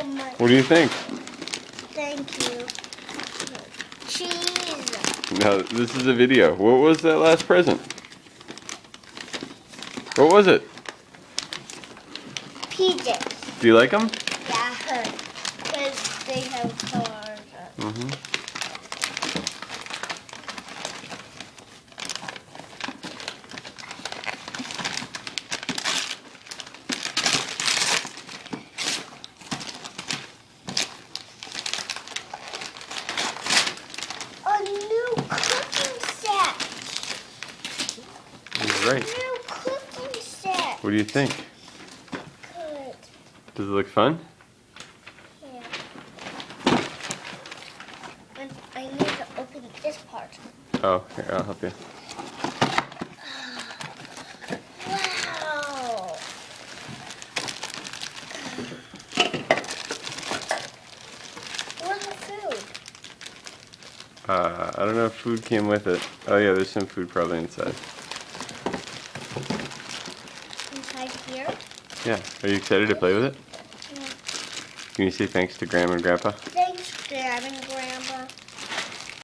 Oh my. What do you think? Thank you. Cheese. No, this is a video. What was that last present? What was it? PJs. Do you like them? Yeah, because they have colors. Mm-hmm. A new cooking set. You're right. New cooking set. What do you think? Good. Does it look fun? Yeah. And I need to open this part. Oh, here, I'll help you. Wow. What's the food? I don't know if food came with it. Oh yeah, there's some food probably inside. Inside here? Yeah. Are you excited to play with it? Yeah. Can you say thanks to Grandma and Grandpa? Thanks, Dad and Grandpa.